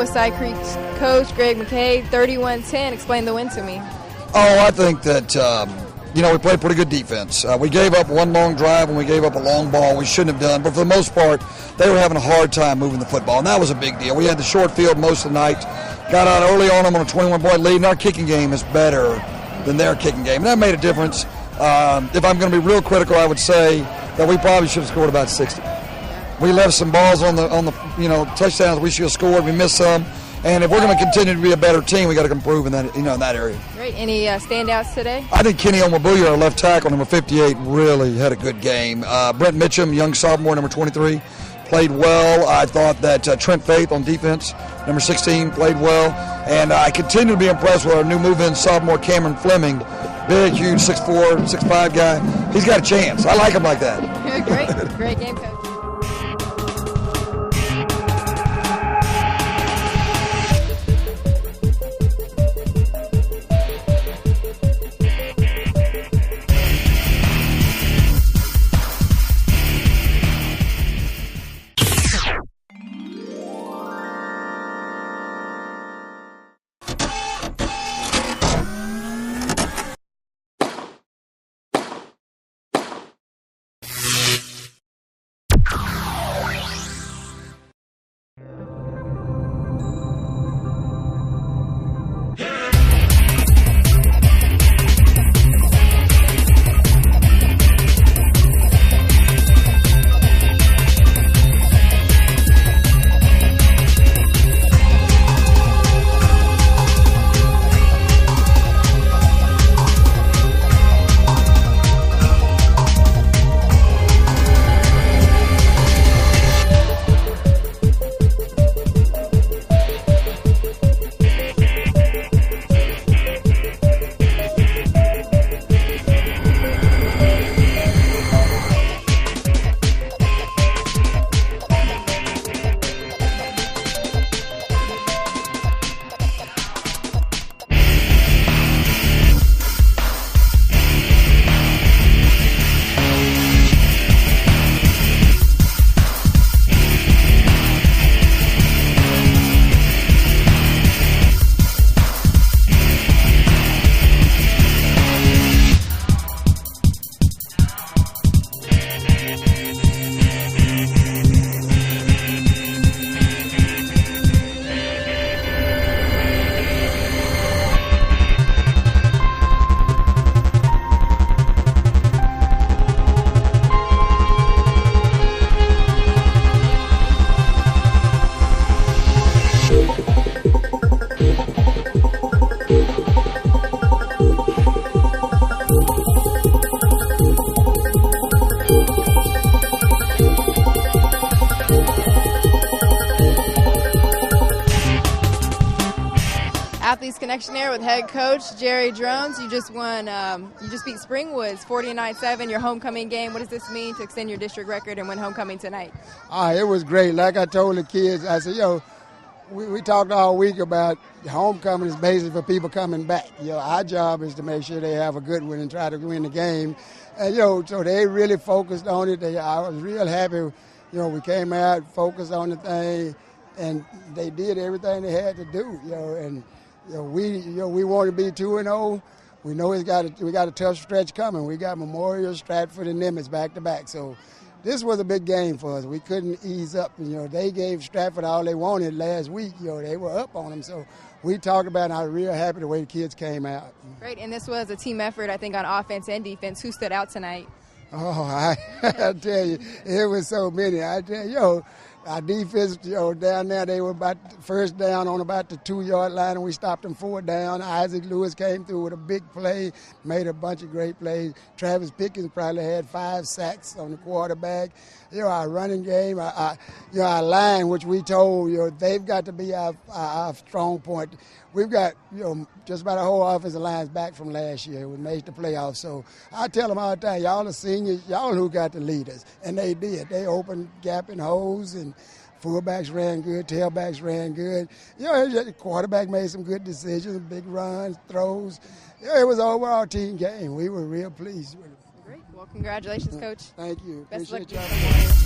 Riverside Creek's coach, Greg McKay, 31-10. Explain the win to me. Oh, I think that, we played pretty good defense. We gave up one long drive and we gave up a long ball we shouldn't have done. But for the most part, they were having a hard time moving the football, and that was a big deal. We had the short field most of the night, got out early on them on a 21-point lead, and our kicking game is better than their kicking game. And that made a difference. If I'm going to be real critical, I would say that we probably should have scored about 60. We left some balls on the touchdowns we should have scored. We missed some. And if we're going to continue to be a better team, we got to improve in that, in that area. Great. Any standouts today? I think Kenny Omabuya, our left tackle, number 58, really had a good game. Brent Mitchum, young sophomore, number 23, played well. I thought that Trent Faith on defense, number 16, played well. And I continue to be impressed with our new move-in sophomore, Cameron Fleming, big, huge, 6'4", 6'5" guy. He's got a chance. I like him like that. Great game, Coach. Athletes Connection here with head coach Jerry Drones. You just won. You just beat Springwoods 49-7. Your homecoming game. What does this mean to extend your district record and win homecoming tonight? It was great. Like I told the kids, I said, we talked all week about homecoming is basically for people coming back. Our job is to make sure they have a good one and try to win the game. And so they really focused on it. I was real happy. We came out, focused on the thing, and they did everything they had to do. We want to be 2-0. We know we got a tough stretch coming. We got Memorial, Stratford, and Nimitz back to back. So this was a big game for us. We couldn't ease up. They gave Stratford all they wanted last week. They were up on them. So we talked about it. I was real happy the way the kids came out. Great, and this was a team effort, I think, on offense and defense. Who stood out tonight? Oh, I tell you, it was so many. I tell you, our defense, down there, they were about first down on about the 2-yard line, and we stopped them 4 down. Isaac Lewis came through with a big play, made a bunch of great plays. Travis Pickens probably had 5 sacks on the quarterback. Our running game, our line, which we told, they've got to be our strong point. We've got, just about our whole offensive line's back from last year. We made the playoffs. So I tell them all the time, y'all are seniors, y'all who got the leaders. And they did. They opened gap and holes, and fullbacks ran good, tailbacks ran good. The quarterback made some good decisions, big runs, throws. It was an overall team game. We were real pleased with it. Great. Well, congratulations, Coach. Thank you. Best Appreciate luck. y'all.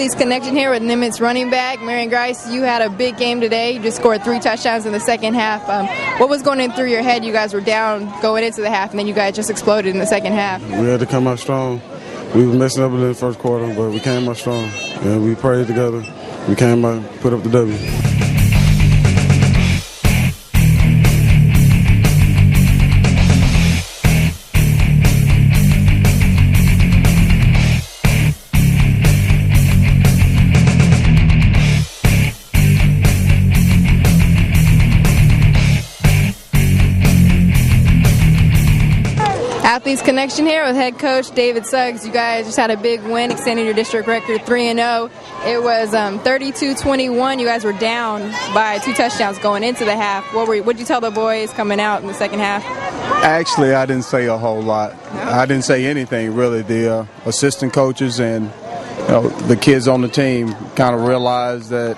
Athletes Connection here with Nimitz running back Marion Grice. You had a big game today. You just scored 3 touchdowns in the second half. What was going in through your head? You guys were down going into the half, and then you guys just exploded in the second half. We had to come out strong. We were messing up in the first quarter, but we came out strong. And we prayed together. We came out, put up the W. Athletes Connection here with head coach David Suggs. You guys just had a big win, extending your district record 3-0. It was 32-21. You guys were down by 2 touchdowns going into the half. What did you tell the boys coming out in the second half? Actually, I didn't say a whole lot. No? I didn't say anything, really. The assistant coaches and the kids on the team kind of realized that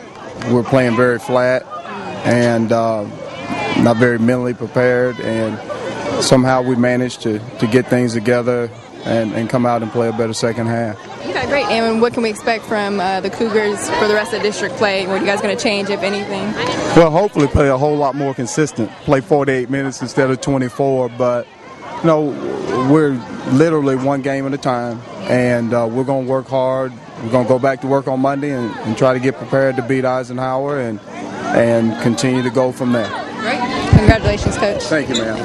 we're playing very flat and not very mentally prepared, and somehow we managed to get things together and come out and play a better second half. Okay, great. And what can we expect from the Cougars for the rest of the district play? What are you guys going to change, if anything? Well, hopefully play a whole lot more consistent. Play 48 minutes instead of 24, but we're literally one game at a time, and we're going to work hard. We're going to go back to work on Monday and try to get prepared to beat Eisenhower and continue to go from there. Great. Congratulations, Coach. Thank you, ma'am.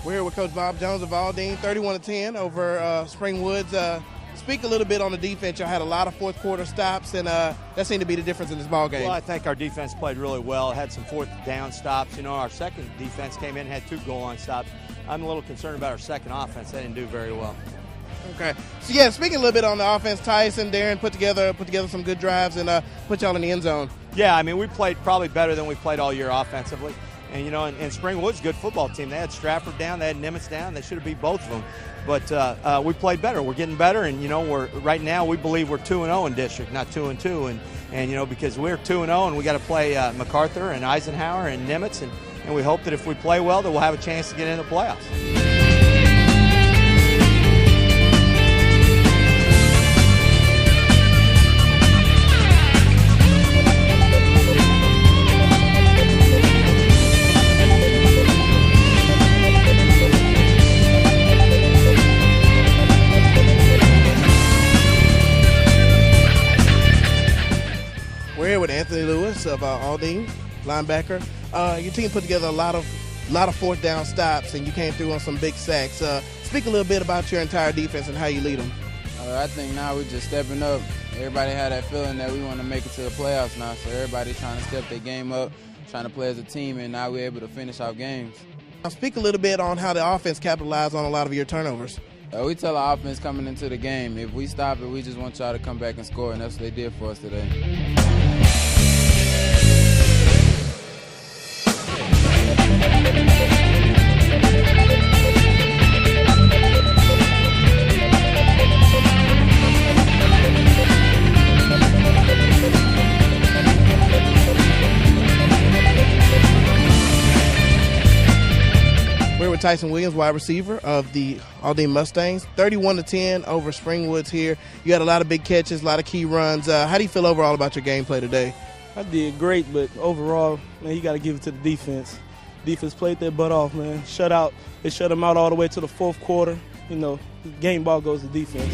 We're here with Coach Bob Jones of Aldine, 31-10 over Springwoods. Speak a little bit on the defense. Y'all had a lot of fourth quarter stops, and that seemed to be the difference in this ball game. Well, I think our defense played really well. Had some fourth down stops. Our second defense came in and had 2 goal line stops. I'm a little concerned about our second offense. They didn't do very well. Okay. So, yeah, speaking a little bit on the offense, Tyson, Darren put together some good drives and put y'all in the end zone. Yeah, I mean, we played probably better than we played all year offensively. And, and Springwood's a good football team. They had Stratford down. They had Nimitz down. They should have beat both of them. But we played better. We're getting better. And, we're right now we believe we're 2-0 in district, not 2-2. And because we're 2-0 and we got to play MacArthur and Eisenhower and Nimitz. And we hope that if we play well that we'll have a chance to get into the playoffs. We're here with Anthony Lewis of Aldine, linebacker. Your team put together a lot of a lot of fourth down stops, and you came through on some big sacks. Speak a little bit about your entire defense and how you lead them. I think now we're just stepping up. Everybody had that feeling that we want to make it to the playoffs now, so everybody's trying to step their game up, trying to play as a team, and now we're able to finish our games. Now speak a little bit on how the offense capitalized on a lot of your turnovers. We tell our offense coming into the game, if we stop it, we just want y'all to come back and score, and that's what they did for us today. We're with Tyson Williams, wide receiver of the Aldine Mustangs. 31-10 over Springwoods here. You had a lot of big catches, a lot of key runs. How do you feel overall about your gameplay today? I did great, but overall, man, you got to give it to the defense. Defense played their butt off, man. They shut them out all the way to the fourth quarter. You know, game ball goes to defense.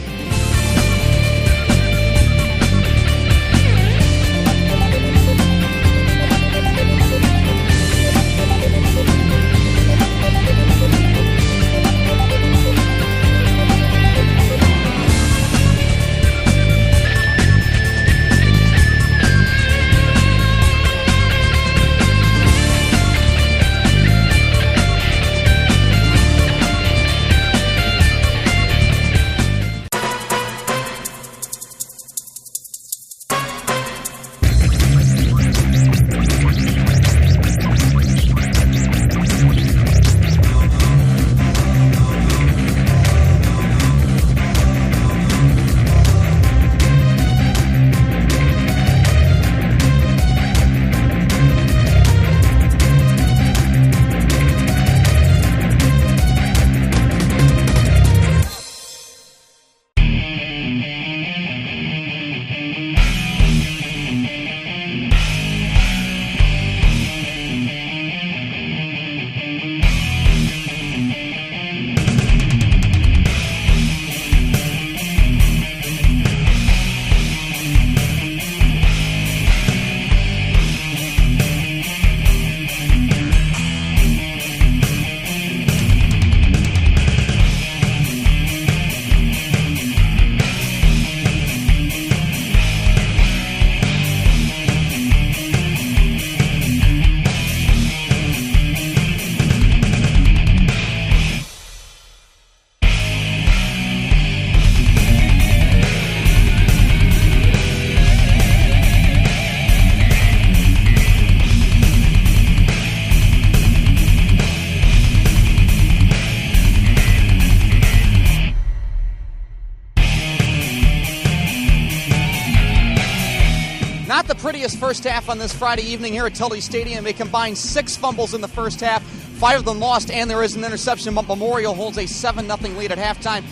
Not the prettiest first half on this Friday evening here at Tully Stadium. They combined 6 fumbles in the first half, 5 of them lost, and there is an interception, but Memorial holds a 7-0 lead at halftime,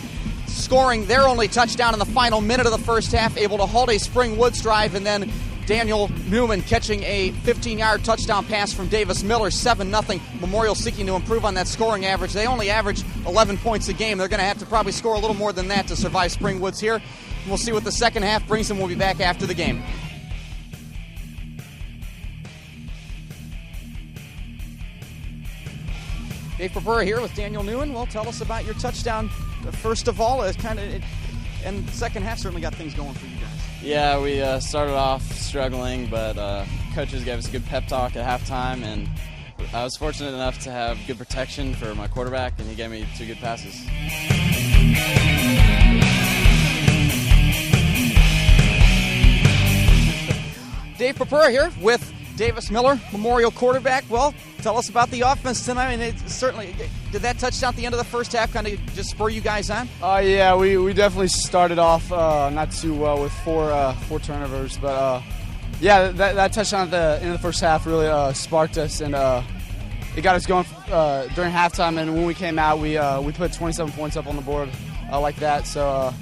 scoring their only touchdown in the final minute of the first half, able to halt a Springwoods drive, and then Daniel Newman catching a 15-yard touchdown pass from Davis Miller, 7-0. Memorial seeking to improve on that scoring average. They only average 11 points a game. They're going to have to probably score a little more than that to survive Springwoods here. We'll see what the second half brings, and we'll be back after the game. Dave Pereira here with Daniel Newman. Well, tell us about your touchdown. First of all, and the second half certainly got things going for you guys. Yeah, we started off struggling, but coaches gave us a good pep talk at halftime, and I was fortunate enough to have good protection for my quarterback, and he gave me 2 good passes. Dave Pereira here with Davis Miller, Memorial quarterback. Well, tell us about the offense tonight. I mean, did that touchdown at the end of the first half kind of just spur you guys on? Yeah, we definitely started off not too well with 4 turnovers, but that touchdown at the end of the first half really sparked us, and it got us going during halftime. And when we came out, we put 27 points up on the board like that. So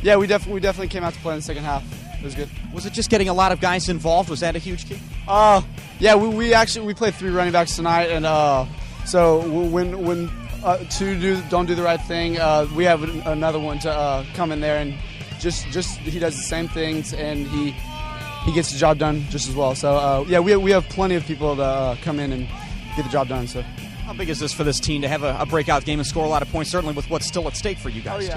we definitely came out to play in the second half. It was good. Was it just getting a lot of guys involved? Was that a huge key? We played 3 running backs tonight, and so when 2 don't do the right thing, we have another one to come in there and just he does the same things, and he gets the job done just as well. So we have plenty of people to come in and get the job done. So How big is this for this team to have a breakout game and score a lot of points, certainly with what's still at stake for you guys?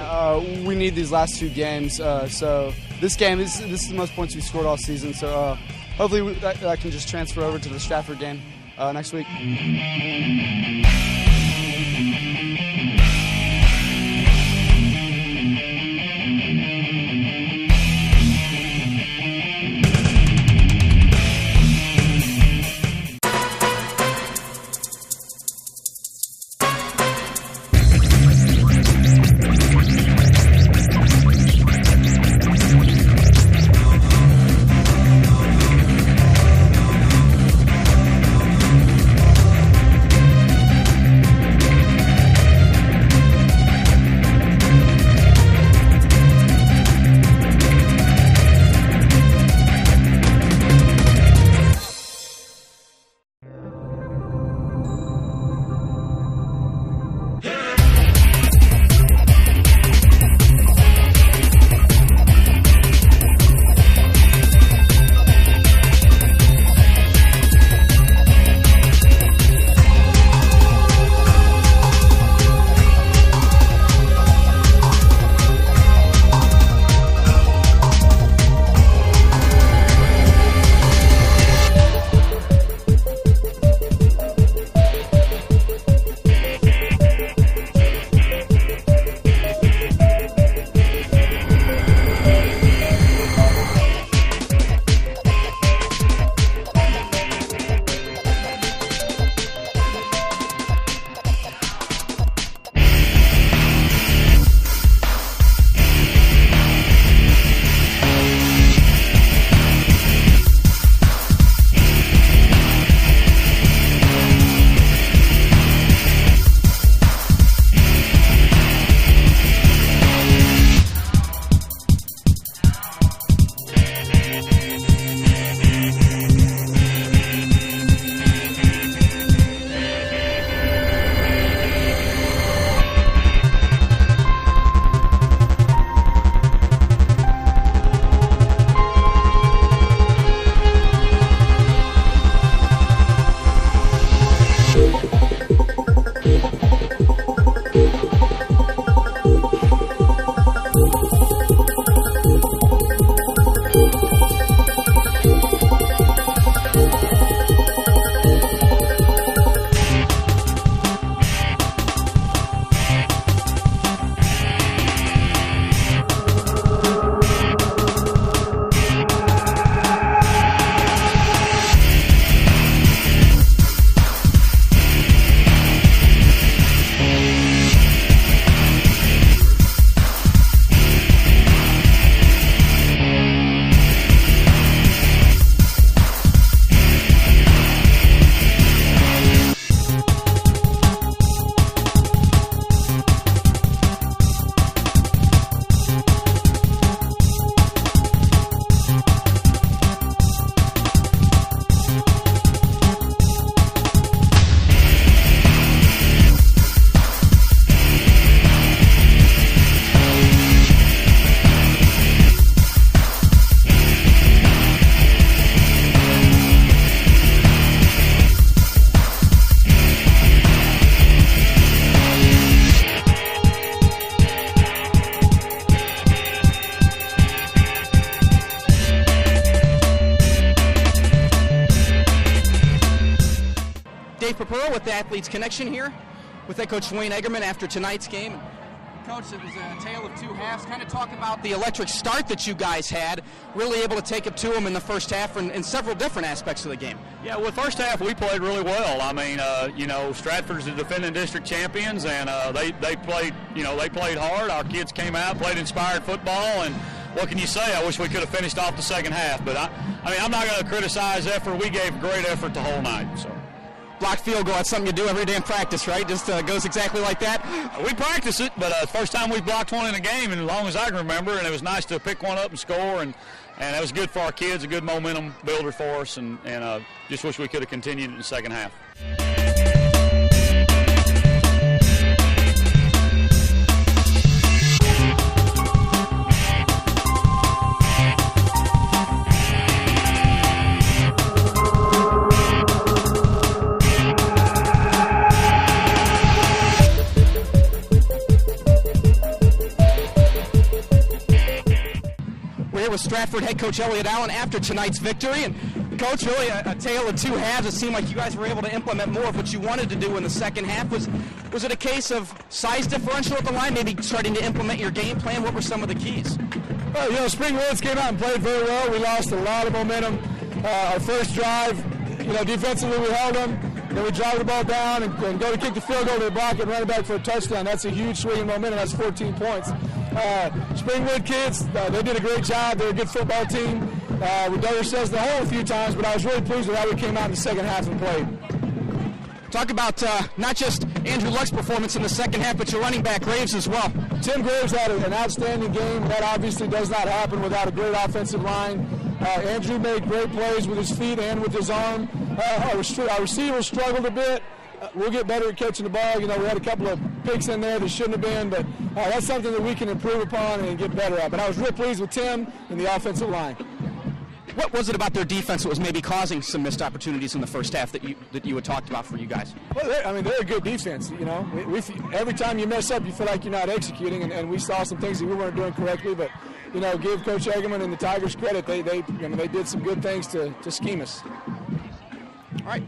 We need these last 2 games. So this game, this is the most points we've scored all season. So hopefully that can just transfer over to the Stratford game next week. Dave Papura with the Athletes Connection here with head coach Wayne Eggerman after tonight's game. Coach, it was a tale of two halves. Kind of talk about the electric start that you guys had, really able to take it to them in the first half in several different aspects of the game. Yeah, well, first half we played really well. I mean, Stratford's the defending district champions, and they played, they played hard. Our kids came out, played inspired football, and what can you say? I wish we could have finished off the second half, but I'm not going to criticize effort. We gave great effort the whole night. So. Blocked field goal, that's something you do every day in practice, right? Just goes exactly like that? We practice it, but first time we blocked one in a game, and as long as I can remember, and it was nice to pick one up and score, and it was good for our kids, a good momentum builder for us, and just wish we could have continued in the second half. Stratford head coach Elliott Allen after tonight's victory. And Coach, really a tale of two halves. It seemed like you guys were able to implement more of what you wanted to do in the second half. Was it a case of size differential at the line, maybe starting to implement your game plan? What were some of the keys? Well, Spring Woods came out and played very well. We lost a lot of momentum. Our first drive, defensively we held them. Then we drive the ball down and go to kick the field goal to the block and run it back for a touchdown. That's a huge swing in momentum. That's 14 points. Springwood kids, they did a great job. They're a good football team. We dug ourselves the hole a few times, but I was really pleased with how we came out in the second half and played. Talk about not just Andrew Luck's performance in the second half, but your running back Graves as well. Tim Graves had an outstanding game. That obviously does not happen without a great offensive line. Andrew made great plays with his feet and with his arm. Our receivers struggled a bit. We'll get better at catching the ball. We had a couple of picks in there that shouldn't have been, but that's something that we can improve upon and get better at. But I was real pleased with Tim and the offensive line. What was it about their defense that was maybe causing some missed opportunities in the first half that you had talked about for you guys? Well, they're a good defense. Every time you mess up, you feel like you're not executing, and we saw some things that we weren't doing correctly. But give Coach Egerman and the Tigers credit. They did some good things to scheme us. All right.